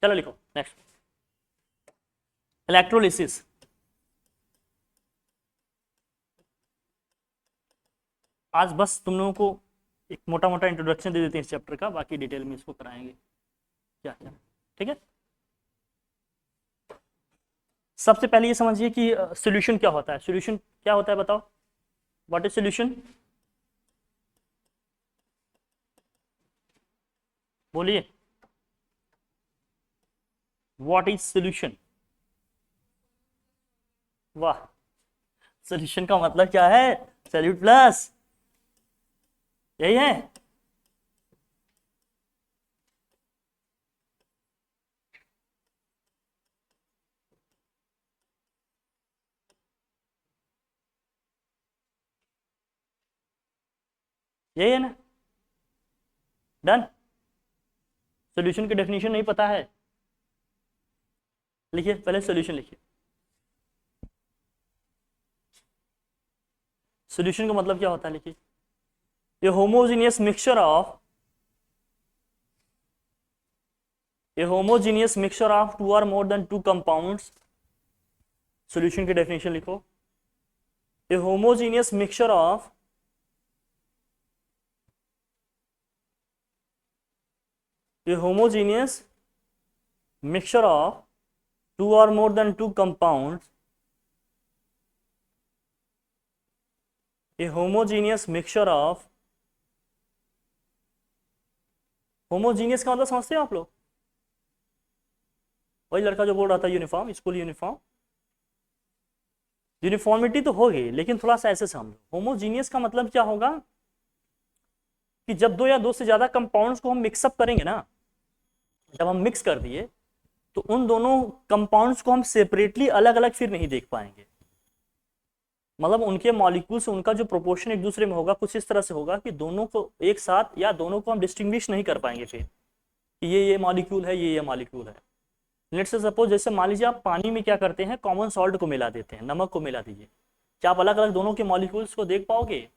चलो लिखो next, electrolysis. आज बस तुम लोगों को एक मोटा मोटा इंट्रोडक्शन दे देते हैं इस चैप्टर का, बाकी डिटेल में इसको कराएंगे क्या क्या। ठीक है, सबसे पहले ये समझिए कि सॉल्यूशन क्या होता है। सॉल्यूशन क्या होता है बताओ, व्हाट इज सॉल्यूशन, बोलिए, व्हाट इज सॉल्यूशन। वाह, सॉल्यूशन का मतलब क्या है, सॉल्यूट प्लस, यही है। यही है ना, डन। सॉल्यूशन की डेफिनेशन नहीं पता है, लिखिए पहले सॉल्यूशन लिखिए। सॉल्यूशन का मतलब क्या होता है, लिखिए, a homogeneous mixture of, a homogeneous mixture of two or more than two compounds। Solution की डेफिनेशन लिखो, a homogeneous mixture of a homogeneous mixture of two or more than two compounds, a homogeneous mixture of, homogeneous का मतलब समझते हो आप लोग, वही लड़का जो बोल रहा था यूनिफॉर्म, स्कूल यूनिफॉर्म, यूनिफॉर्मिटी तो होगी लेकिन थोड़ा सा ऐसे समझो। होमोजीनियस का मतलब क्या होगा कि जब दो या दो से ज्यादा कंपाउंड्स को हम मिक्सअप करेंगे ना, जब हम मिक्स कर दिए तो उन दोनों कंपाउंड्स को हम सेपरेटली अलग अलग फिर नहीं देख पाएंगे। मतलब उनके मॉलिक्यूल से उनका जो प्रोपोर्शन एक दूसरे में होगा कुछ इस तरह से होगा कि दोनों को एक साथ या दोनों को हम डिस्टिंग्विश नहीं कर पाएंगे फिर कि ये मॉलिक्यूल है, ये मॉलिक्यूल है। लेट्स से सपोज, जैसे मान लीजिए आप पानी में क्या करते हैं, कॉमन सॉल्ट को मिला देते हैं, नमक को मिला दीजिए, क्या आप अलग अलग दोनों के मॉलिक्यूल्स को देख पाओगे।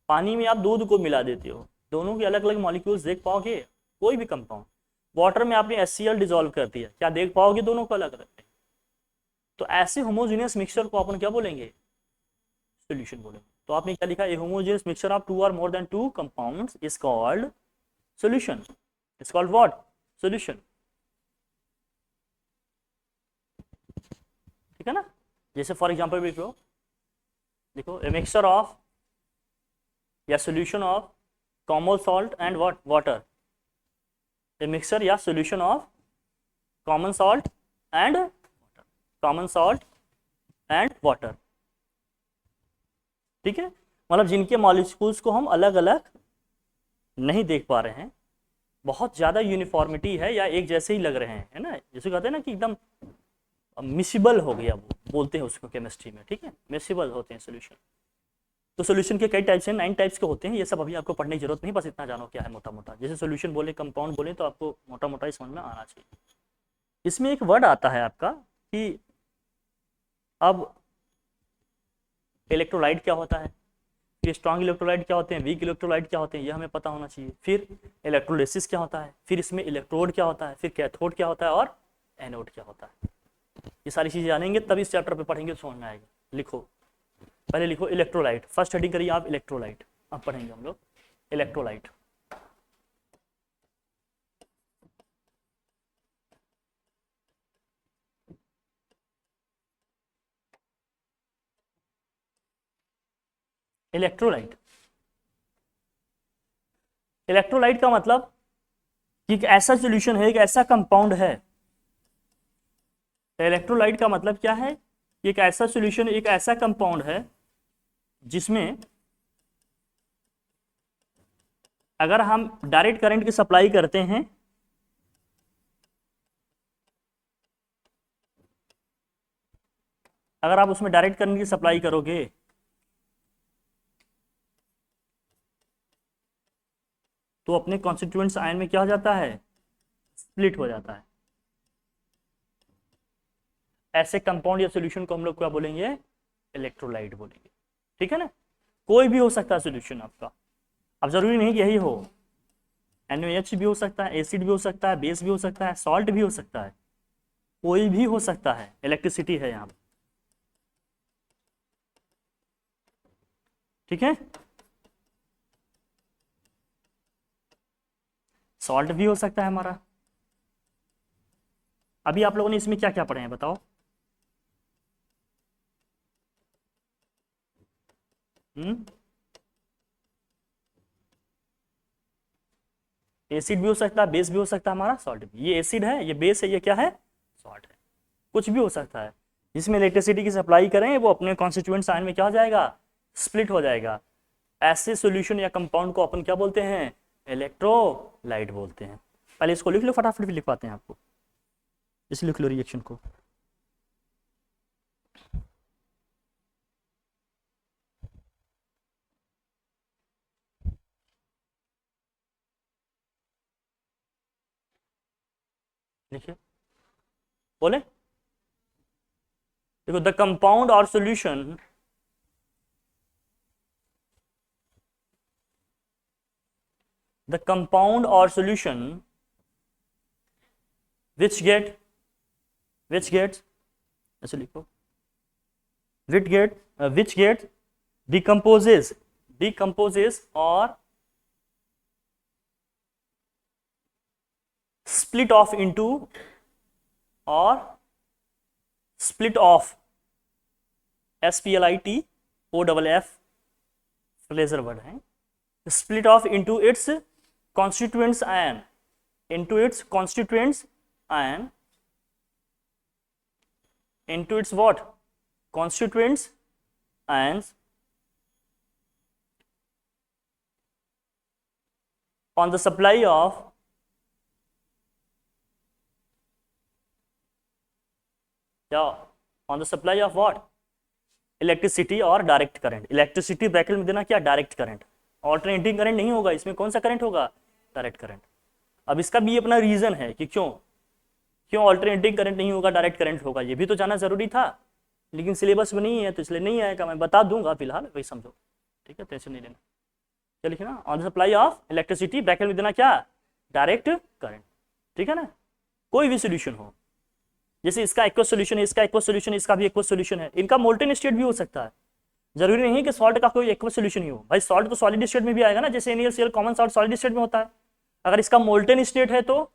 पानी में आप दूध को मिला देते हो, दोनों के अलग अलग मॉलिक्यूल्स देख पाओगे, कोई भी कंपाउंड। वाटर में आपने HCl डिजोल्व कर दिया, क्या देख पाओगे दोनों को अलग अलग। तो ऐसे होमोजेनियस मिक्सचर को अपन क्या बोलेंगे, सॉल्यूशन बोलेंगे। तो आपने क्या लिखा, a homogeneous mixture of two or more than two compounds is called solution. Is called what, solution. ठीक है ना, जैसे फॉर एग्जांपल देखो ए मिक्सचर ऑफ या solution of common salt and what, water. A mixture या solution of common salt and common salt and water. ठीक है, मतलब जिनके मॉलिक्यूल्स को हम अलग अलग नहीं देख पा रहे हैं, बहुत ज्यादा यूनिफॉर्मिटी है या एक जैसे ही लग रहे हैं, है ना, जैसे कहते हैं ना कि एकदम मिसिबल हो गया, वो बोलते हैं उसको केमिस्ट्री में। ठीक है, मिसिबल होते हैं सोल्यूशन। तो सोल्यूशन के कई टाइप्स हैं, 9 टाइप्स के होते हैं, ये सब अभी आपको पढ़ने की जरूरत नहीं, बस इतना जानो क्या है मोटा मोटा। जैसे सोल्यूशन बोले, कंपाउंड बोले, तो आपको मोटा मोटा ही समझ में आना चाहिए। इसमें एक वर्ड आता है आपका कि अब इलेक्ट्रोलाइट क्या होता है, फिर स्ट्रॉन्ग इलेक्ट्रोलाइट क्या होते हैं, वीक इलेक्ट्रोलाइट क्या होते हैं, ये हमें पता होना चाहिए। फिर इलेक्ट्रोलिसिस क्या होता है, फिर इसमें इलेक्ट्रोड क्या होता है, फिर कैथोड क्या होता है और एनोड क्या होता है। ये सारी चीजें जानेंगे तब इस चैप्टर पे पढ़ेंगे तो समझ में आएगा। लिखो, पहले लिखो इलेक्ट्रोलाइट, फर्स्ट हेडिंग करिए आप इलेक्ट्रोलाइट। अब पढ़ेंगे हम लोग इलेक्ट्रोलाइट। इलेक्ट्रोलाइट, इलेक्ट्रोलाइट का मतलब कि एक ऐसा सॉल्यूशन है, एक ऐसा कंपाउंड है। इलेक्ट्रोलाइट का मतलब क्या है, एक ऐसा सॉल्यूशन, एक ऐसा कंपाउंड है जिसमें अगर हम डायरेक्ट करंट की सप्लाई करते हैं अगर आप उसमें डायरेक्ट करंट की सप्लाई करोगे तो अपने कॉन्स्टिट्यूएंट्स आयन में क्या हो जाता है, स्प्लिट हो जाता है। ऐसे कंपाउंड या सॉल्यूशन को हम लोग क्या बोलेंगे, इलेक्ट्रोलाइट बोलेंगे। ठीक है ना, कोई भी हो सकता है सॉल्यूशन आपका, अब जरूरी नहीं कि यही हो। NaOH भी हो सकता है, एसिड भी हो सकता है, बेस भी हो सकता है, सॉल्ट भी हो सकता है, कोई भी हो सकता है, इलेक्ट्रिसिटी है यहाँ पे। ठीक है, सॉल्ट भी हो सकता है हमारा। अभी आप लोगों ने इसमें क्या क्या पढ़े हैं बताओ? हम्म, एसिड भी हो सकता है, बेस भी हो सकता है, हमारा सॉल्ट भी। ये एसिड है, ये बेस है, ये क्या है, सॉल्ट है। कुछ भी हो सकता है जिसमें इलेक्ट्रिसिटी की सप्लाई करें, वो अपने कॉन्स्टिट्यूएंट आयन में क्या हो जाएगा, स्प्लिट हो जाएगा। ऐसे सॉल्यूशन या कंपाउंड को अपन क्या बोलते हैं, इलेक्ट्रोलाइट बोलते हैं। पहले इसको लिख लो फटाफट, भी लिख पाते हैं आपको, इस लिख लो रिएक्शन को। लिखिए, बोले, देखो द कंपाउंड और solution the compound or solution which gets ऐसे लिखो, which get decomposes or split off into or split off SPLIT फ्लेजर वर्ड है, split off into its constituents ion, into its constituents ion, into its what, constituents ions on the supply of on the supply of what, electricity और direct current. Electricity bracket में देना क्या, direct current. Alternating current नहीं होगा इसमें, कौन सा current होगा, डायरेक्ट करंट। अब इसका भी अपना रीजन है कि क्यों क्यों ऑल्टरनेटिंग करंट नहीं होगा, डायरेक्ट करंट होगा, ये भी तो जाना जरूरी था, लेकिन सिलेबस में नहीं है तो इसलिए नहीं आएगा, मैं बता दूंगा फिलहाल, वही समझो। ठीक है, टेंशन नहीं लेना। क्या लिखे ना, on the supply of electricity bracket में देना क्या, डायरेक्ट करंट। ठीक है ना, कोई भी सोल्यूशन हो, जैसे इसका एक्वस सोल्यूशन है, इसका एक्वस सोल्यूशन है, इसका भी एक्वस सोल्यूशन है, इनका मोल्टेन स्टेट भी हो सकता है। जरूरी नहीं है कि सॉल्ट का कोई एक्वस सोल्यूशन ही हो, भाई सॉल्ट तो सॉलिड स्टेट में भी आएगा ना, जैसे NaCl common salt solid state में होता है। अगर इसका मोल्टेन स्टेट है तो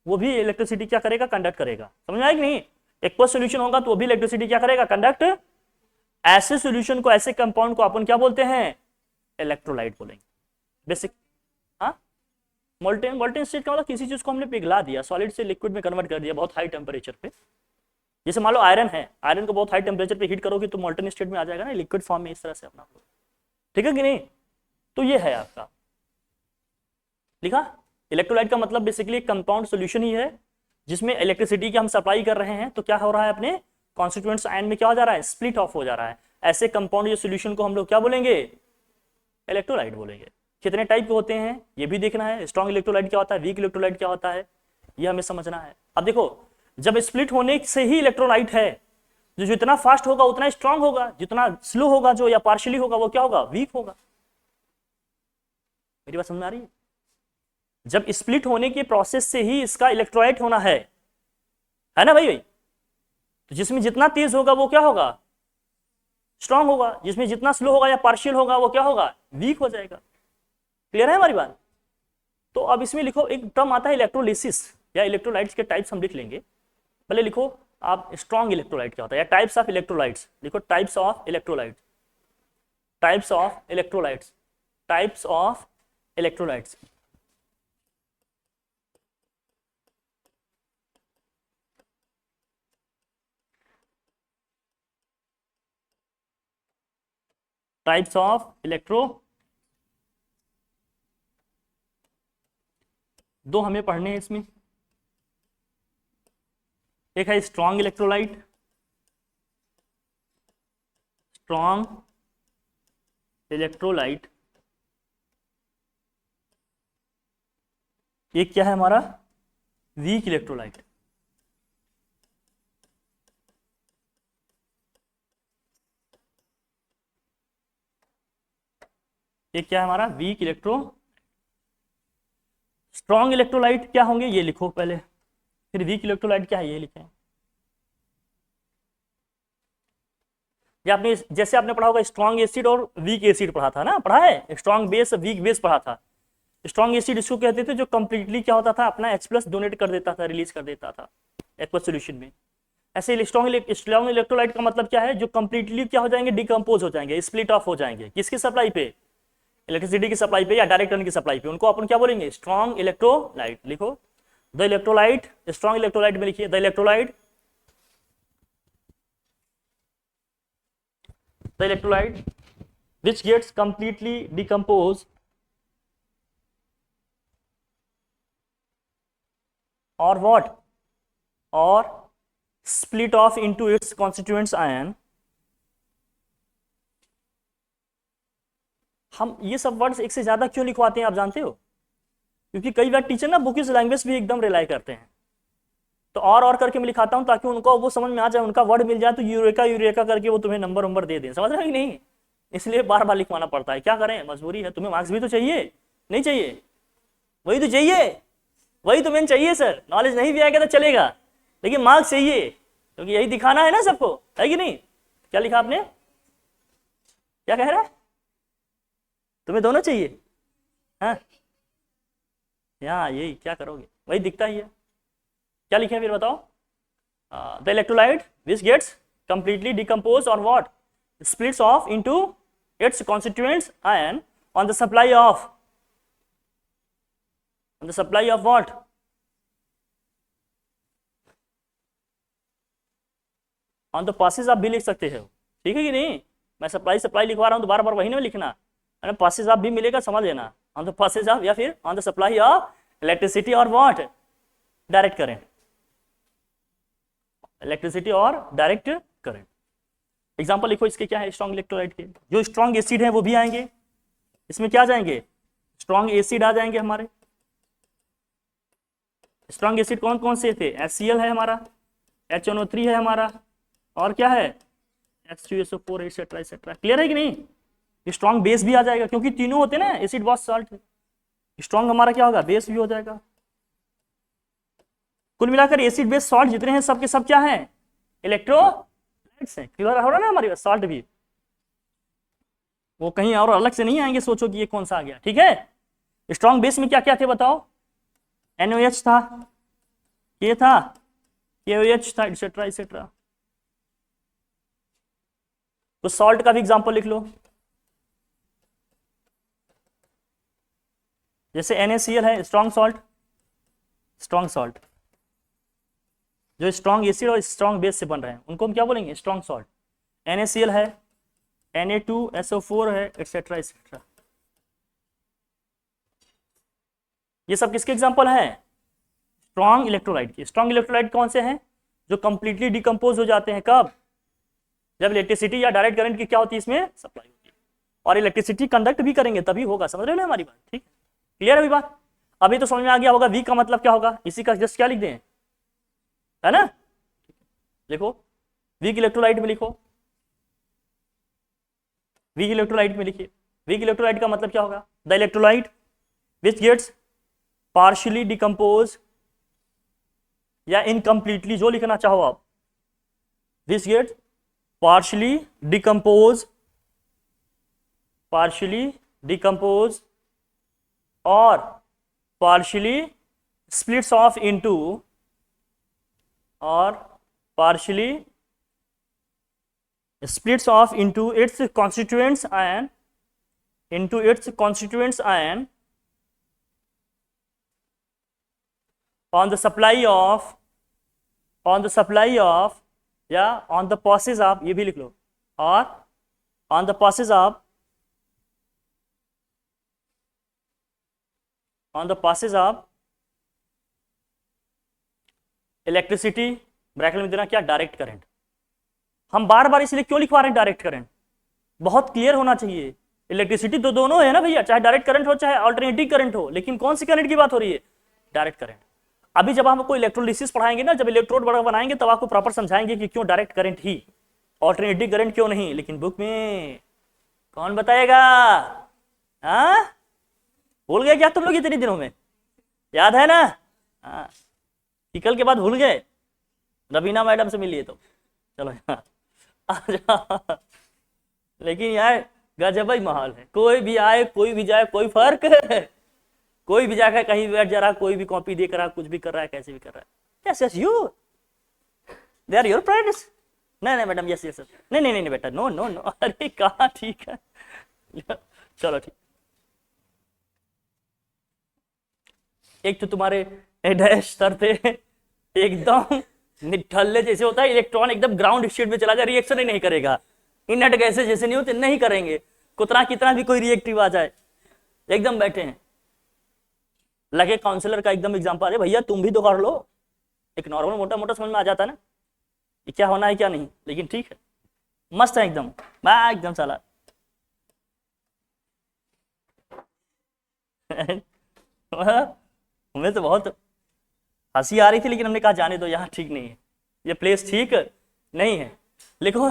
वो भी इलेक्ट्रिसिटी क्या करेगा, कंडक्ट करेगा। समझ में आया कि नहीं, एक्वस सोल्यूशन होगा तो वो भी इलेक्ट्रिसिटी क्या करेगा, कंडक्ट। ऐसे सोल्यूशन को, ऐसे कंपाउंड को अपन क्या बोलते हैं, इलेक्ट्रोलाइट बोलेंगे, बेसिक। हाँ, मोल्टेन मोल्टेन स्टेट का मतलब किसी चीज को हमने पिघला दिया, सॉलिड से लिक्विड में कन्वर्ट कर दिया बहुत हाई टेम्परेचर पे। जैसे मान लो आयरन है, आयरन को बहुत हाई टेम्परेचर पे हीट करोगे तो मोल्टेन स्टेट में आ जाएगा ना, लिक्विड फॉर्म में, इस तरह से अपना। ठीक है कि नहीं, तो ये है आपका लिखा। इलेक्ट्रोलाइट का मतलब बेसिकली एक कंपाउंड सॉल्यूशन ही है जिसमें इलेक्ट्रिसिटी की हम सप्लाई कर रहे हैं, तो क्या हो रहा है, अपने कॉन्स्टिट्यूएंट्स आयन में क्या हो जा रहा है, स्प्लिट ऑफ हो जा रहा है। ऐसे कंपाउंड या सॉल्यूशन को हम लोग क्या बोलेंगे, इलेक्ट्रोलाइट बोलेंगे। कितने टाइप के होते हैं ये भी देखना है, स्ट्रॉन्ग इलेक्ट्रोलाइट क्या होता है, वीक इलेक्ट्रोलाइट क्या होता है, ये हमें समझना है। अब देखो, जब स्प्लिट होने से ही इलेक्ट्रोलाइट है, जो जितना फास्ट होगा उतना स्ट्रांग होगा, जितना स्लो होगा जो या पार्शियली होगा वो क्या होगा, वीक होगा। मेरी बात समझ में आ रही है? जब स्प्लिट होने के प्रोसेस से ही इसका इलेक्ट्रोलाइट होना है ना भाई। तो जिसमें जितना तेज होगा वो क्या होगा, स्ट्रांग होगा, जिसमें जितना स्लो होगा या पार्शियल होगा वो क्या होगा, वीक हो जाएगा। क्लियर है हमारी बात? तो अब इसमें लिखो, एक टर्म आता है इलेक्ट्रोलिसिस, या इलेक्ट्रोलाइट्स के टाइप्स हम लिख लेंगे। पहले लिखो आप, स्ट्रॉन्ग इलेक्ट्रोलाइट क्या होता है, या टाइप्स ऑफ इलेक्ट्रोलाइट्स लिखो, types of electrolytes, types of electrolytes, types of electrolytes. Types of electro, दो हमें पढ़ने हैं इसमें। एक है स्ट्रॉन्ग इलेक्ट्रोलाइट, स्ट्रॉन्ग इलेक्ट्रोलाइट। एक क्या है हमारा, वीक इलेक्ट्रोलाइट। एक क्या है हमारा, वीक इलेक्ट्रो। स्ट्रॉन्ग इलेक्ट्रोलाइट क्या होंगे ये लिखो पहले, फिर वीक इलेक्ट्रोलाइट क्या है ये लिखें। या आपने जैसे आपने पढ़ा होगा स्ट्रॉन्ग एसिड और वीक एसिड पढ़ा था ना, पढ़ा है, स्ट्रॉन्ग बेस वीक बेस पढ़ा था। स्ट्रॉन्ग एसिड इसको कहते थे जो कंप्लीटली क्या होता था, अपना H+ डोनेट कर देता था, रिलीज कर देता था एक्वस सॉल्यूशन में। ऐसे स्ट्रॉन्ग इलेक्ट्रोलाइट का मतलब क्या है, जो कंप्लीटली क्या हो जाएंगे, डिकम्पोज हो जाएंगे, स्प्लिट ऑफ हो जाएंगे, किसकी सप्लाई पे, इलेक्ट्रिसिटी की सप्लाई पे या डायरेक्ट करंट की सप्लाई पे, उनको अपन क्या बोलेंगे, स्ट्रॉन्ग इलेक्ट्रोलाइट। लिखो द इलेक्ट्रोलाइट, स्ट्रॉन्ग इलेक्ट्रोलाइट में लिखिए the electrolyte, the electrolyte which gets completely decomposed or what, or split off into its constituents ion। हम ये सब वर्ड्स एक से ज्यादा क्यों लिखवाते हैं आप जानते हो, क्योंकि कई बार टीचर ना बुकिश लैंग्वेज भी एकदम रिलाई करते हैं, तो और करके मैं लिखाता हूं ताकि उनको वो समझ में आ जाए, उनका वर्ड मिल जाए तो यूरेका यूरेका करके वो तुम्हें नंबर दे दें, समझ रहे हो कि नहीं, इसलिए बार बार लिखवाना पड़ता है, क्या करें मजबूरी है, तुम्हें मार्क्स भी तो चाहिए, नहीं चाहिए, वही तो चाहिए, वही तुम्हें चाहिए सर, नॉलेज नहीं भी आएगा तो चलेगा, लेकिन मार्क्स चाहिए, क्योंकि यही दिखाना है ना सबको, है कि नहीं। क्या लिखा आपने, क्या कह रहा है, तुम्हें दोनों चाहिए, हाँ यहाँ यही क्या करोगे, वही दिखता ही है। क्या लिखे फिर बताओ, the electrolyte which gets completely decompose और what, splits off into its constituents ion on the supply of what, on the passes आप भी लिख सकते हो, ठीक है कि नहीं, मैं सप्लाई लिखवा रहा हूं तो बार बार वही नहीं लिखना, passes आप भी मिलेगा समझ लेना, on the passes of, या फिर on the supply of electricity और what, डायरेक्ट करेंट, इलेक्ट्रिसिटी और डायरेक्ट करंट। एग्जांपल लिखो इसके क्या है, स्ट्रॉन्ग इलेक्ट्रोलाइट के, जो स्ट्रॉन्ग एसिड है वो भी आएंगे, इसमें क्या जाएंगे, स्ट्रॉन्ग एसिड आ जाएंगे हमारे। स्ट्रॉन्ग एसिड कौन कौन से थे, HCl है हमारा, HNO3 है हमारा, और क्या है H2SO4 एटसेट्रा एटसेट्रा, क्लियर है कि नहीं। स्ट्रॉन्ग बेस भी आ जाएगा, क्योंकि तीनों होते ना, एसिड बेस सॉल्ट, स्ट्रॉन्ग हमारा क्या होगा, बेस भी हो जाएगा। कुल मिलाकर एसिड बेस सॉल्ट जितने हैं सबके सब क्या है, इलेक्ट्रोलाइट्स हैं, क्लियर हो रहा है ना हमारी सॉल्ट भी, वो कहीं और अलग से नहीं आएंगे, सोचो कि ये कौन सा आ गया, ठीक है। स्ट्रॉन्ग बेस में क्या क्या थे बताओ, NOH था, K था, KOH था, एटसेट्रा एटसेट्रा। तो सॉल्ट का भी एग्जांपल लिख लो, जैसे NaCl है, स्ट्रॉन्ग सॉल्ट जो स्ट्रॉन्ग एसिड और स्ट्रॉन्ग बेस से बन रहे हैं उनको हम क्या बोलेंगे, स्ट्रॉन्ग सॉल्ट। NaCl है, Na2SO4 है, एटसेट्रा एटसेट्रा। ये सब किसके एग्जांपल हैं, स्ट्रॉन्ग इलेक्ट्रोलाइट के। स्ट्रॉन्ग इलेक्ट्रोलाइट कौन से हैं, जो कंप्लीटली डिकम्पोज हो जाते हैं, कब, जब इलेक्ट्रिसिटी या डायरेक्ट करंट की क्या होती है इसमें सप्लाई होती है, और इलेक्ट्रिसिटी कंडक्ट भी करेंगे तभी होगा, समझ रहे हो ना हमारी बात, ठीक, क्लियर है अभी बात। अभी तो समझ में आ गया होगा वी का मतलब क्या होगा, इसी का जस्ट क्या लिख दें, है ना, लिखो वीक इलेक्ट्रोलाइट में लिखो, वीक इलेक्ट्रोलाइट में लिखिए, वीक इलेक्ट्रोलाइट का मतलब क्या होगा, the electrolyte which gets partially decompose या इनकम्प्लीटली, जो लिखना चाहो आप, which gets partially decompose or partially splits off into its constituents ion on the supply of या on the passage of, ये भी लिख लो, और on the passage of electricity, bracket में देना क्या, डायरेक्ट करंट। हम बार बार इसलिए क्यों लिखवा रहे हैं डायरेक्ट करंट, बहुत क्लियर होना चाहिए, इलेक्ट्रिसिटी तो दोनों है ना भैया, चाहे डायरेक्ट करंट हो चाहे अल्टरनेटिव करंट हो, लेकिन कौन सी करंट की बात हो रही है, डायरेक्ट करंट। अभी जब हम आपको इलेक्ट्रोलिसिस पढ़ाएंगे ना, जब इलेक्ट्रोड बनाएंगे तब आपको प्रॉपर समझाएंगे कि क्यों डायरेक्ट करंट ही, ऑल्टरनेटिव करंट क्यों नहीं, लेकिन बुक में कौन बताएगा, हाँ भूल गए क्या तुम लोग इतने दिनों में, याद है ना? हाँ, कि कल के बाद भूल गए, रवीना मैडम से मिलिए तो। चलो यहाँ आ जाओ। लेकिन यार गजब ही माहौल है, कोई भी आए कोई भी जाए कोई फर्क है, कोई भी जाकर कहीं बैठ जा रहा, कोई भी कॉपी देख रहा, कुछ भी कर रहा है, कैसे भी कर रहा है। Yes yes, you they are your friends. नहीं नहीं मैडम, यस यस, नहीं नहीं नहीं बेटा, नो नो नो। अरे कहाँ, ठीक है, चलो ठीक। एक तो तुम्हारे डैश सर थे एकदम निठल्ले जैसे, होता है इलेक्ट्रॉन एकदम ग्राउंड स्टेट में चला जाए, रिएक्शन ही नहीं करेगा। इनट गैसेज जैसे नहीं होते, नहीं करेंगे, कितना कितना भी कोई रिएक्टिव आ जाए, एकदम बैठे हैं। लगे काउंसलर का एकदम एग्जांपल, अरे भैया तुम भी तो कर लो। एक नॉर्मल मोटा मोटा समझ में आ जाता ना कि क्या होना है क्या नहीं, लेकिन ठीक है, मस्त है एकदम, एकदम साला। हमें तो बहुत हंसी आ रही थी, लेकिन हमने कहा जाने दो, यहाँ ठीक नहीं है, ये प्लेस ठीक नहीं है। लिखो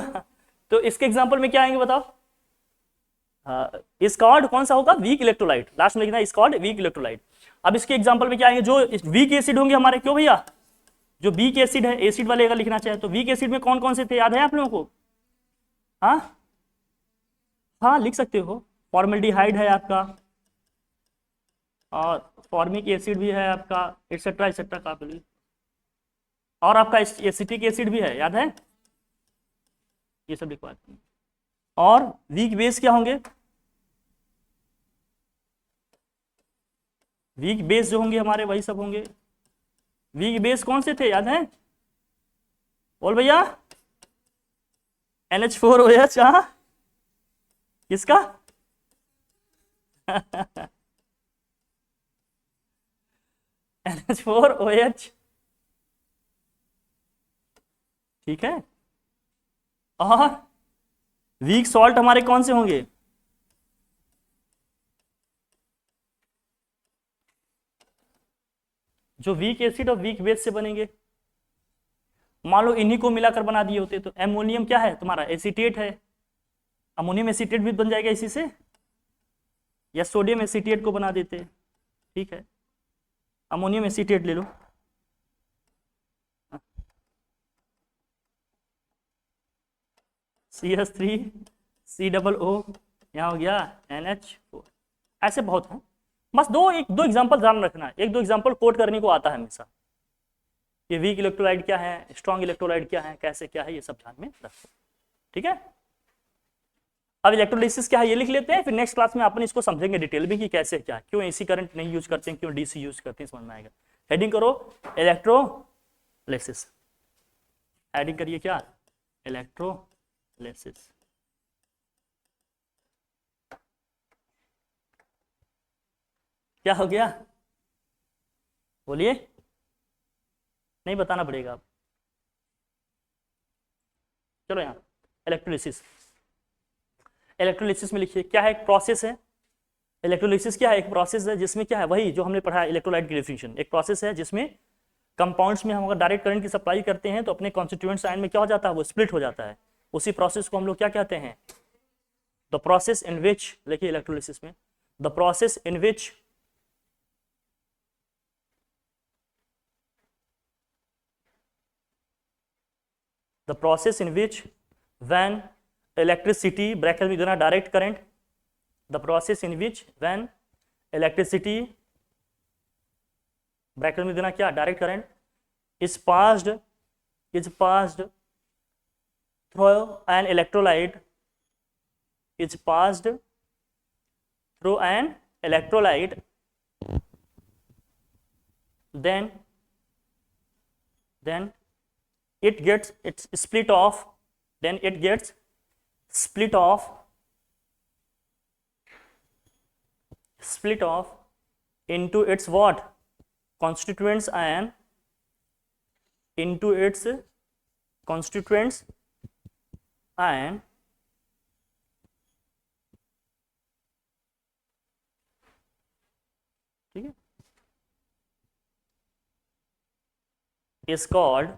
तो इसके एग्जांपल में क्या आएंगे बताओ? स्कॉर्ड कौन सा होगा? वीक इलेक्ट्रोलाइट, लास्ट में लिखना स्कॉर्ड वीक इलेक्ट्रोलाइट। अब इसके एग्जांपल में क्या आएंगे? जो वीक एसिड होंगे हमारे, क्यों भैया, जो वीक एसिड है, एसिड वाले अगर लिखना चाहे तो वीक एसिड में कौन कौन से थे, याद है आप लोगों को? हाँ हाँ, लिख सकते हो। फॉर्मल्डिहाइड है आपका, और फॉर्मिक एसिड भी है आपका, एक्सेट्रा एक्सेट्रा काफी, और आपका एसिटिक एसिड भी है, याद है? ये सब लिखवा। और वीक बेस क्या होंगे? वीक बेस जो होंगे हमारे वही सब होंगे। वीक बेस कौन से थे, याद है? बोल भैया, NH4OH। हाँ, किसका? NH4OH, ठीक है। और वीक सॉल्ट हमारे कौन से होंगे? जो वीक एसिड और वीक बेस से बनेंगे। मान लो इन्हीं को मिलाकर बना दिए होते तो एमोनियम क्या है तुम्हारा? एसीटेट है, अमोनियम एसीटेट भी बन जाएगा इसी से, या सोडियम एसीटेट को बना देते, ठीक है, अमोनियम एसीटेट ले लो। CH3COO, यहाँ हो गया NH4। ऐसे बहुत हैं, बस एक दो एग्जांपल ध्यान रखना है, एक दो एग्जांपल कोट करने को आता है हमेशा, कि वीक इलेक्ट्रोलाइट क्या है, स्ट्रॉन्ग इलेक्ट्रोलाइट क्या है, कैसे क्या है, ये सब ध्यान में रखो, ठीक है। अब इलेक्ट्रोलिसिस क्या है ये लिख लेते हैं, फिर नेक्स्ट क्लास में अपन इसको समझेंगे डिटेल में कि कैसे क्या, क्यों एसी करंट नहीं यूज करते हैं, क्यों डीसी यूज करते हैं, समझ में आएगा। हेडिंग करो इलेक्ट्रोलिसिस, हेडिंग करिए क्या? इलेक्ट्रोलिसिस। क्या हो गया, बोलिए, नहीं बताना पड़ेगा आप। चलो यहाँ इलेक्ट्रोलिसिस, इलेक्ट्रोलिसिस में लिखिए क्या है, एक प्रोसेस है। इलेक्ट्रोलिसिस क्या है? एक प्रोसेस है जिसमें क्या है, वही जो हमने पढ़ा इलेक्ट्रोलाइट की डेफिनेशन, एक प्रोसेस है जिसमें कंपाउंड्स में हम अगर डायरेक्ट करंट की सप्लाई करते हैं तो अपने कॉन्स्टिट्यूएंट्स आयन में क्या हो जाता है, वो स्प्लिट हो जाता है। उसी प्रोसेस को हम लोग क्या कहते हैं? द प्रोसेस इन विच, लिखिए इलेक्ट्रोलिसिस में, the process in which the process in which when electricity bracket में देना direct current, the process in which when electricity bracket में देना क्या, direct current, is passed through an electrolyte, is passed through an electrolyte, then it gets its split off, then it gets split off into its what, constituents ion, into its constituents ion, ठीक है, is called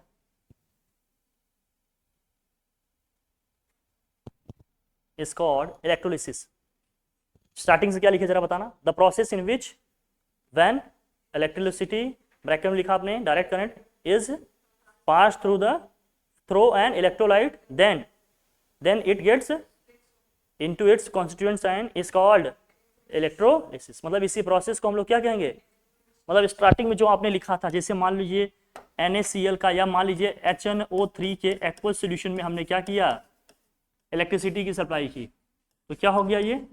electrolysis. Starting से क्या लिखे जरा बताना, the process in which when electricity bracket में लिखा आपने direct current is pass through an electrolyte then it gets into its constituents and is called electrolysis. मतलब इसी प्रोसेस को हम लोग क्या कहेंगे, मतलब स्टार्टिंग में जो आपने लिखा था, जैसे मान लीजिए NaCl का या मान लीजिए HNO3 के एक्वस सॉल्यूशन में हमने क्या किया, इलेक्ट्रिसिटी की सप्लाई की, तो क्या हो गया, ये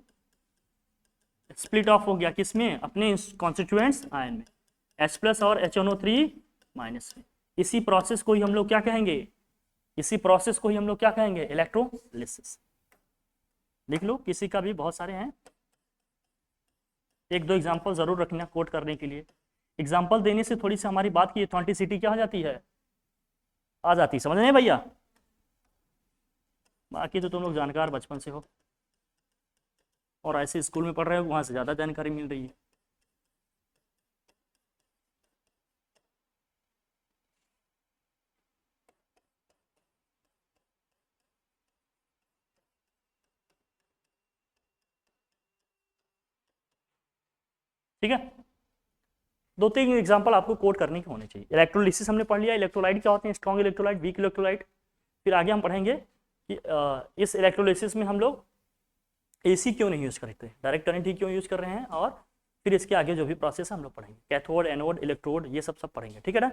स्प्लिट ऑफ हो गया किसमें, अपने कॉन्स्टिट्यूएंट्स आयन में, H+ और HNO3- में। इसी प्रोसेस को ही हम लोग क्या कहेंगे, इसी प्रोसेस को ही हम लोग क्या कहेंगे, इलेक्ट्रोलिसिस। लिख लो, किसी का भी बहुत सारे हैं, एक दो एग्जांपल जरूर रखना कोट करने के लिए। एग्जांपल देने से थोड़ी सी हमारी बात की ऑथेंटिसिटी क्या हो जाती है, आ जाती है, समझ रहे हैं भैया। बाकी तो तुम लोग जानकार बचपन से हो और ऐसे स्कूल में पढ़ रहे हो, वहां से ज्यादा जानकारी मिल रही है। ठीक है, दो तीन एग्जांपल आपको कोट करने के होने चाहिए। इलेक्ट्रोलिसिस हमने पढ़ लिया, इलेक्ट्रोलाइट क्या होते हैं, स्ट्रॉन्ग इलेक्ट्रोलाइट, वीक इलेक्ट्रोलाइट। फिर आगे हम पढ़ेंगे कि इस इलेक्ट्रोलिसिस में हम लोग AC क्यों नहीं यूज करते, डायरेक्ट करंट ही क्यों यूज कर रहे हैं, और फिर इसके आगे जो भी प्रोसेस हम लोग पढ़ेंगे, कैथोड, एनोड, इलेक्ट्रोड, ये सब पढ़ेंगे। ठीक है ना।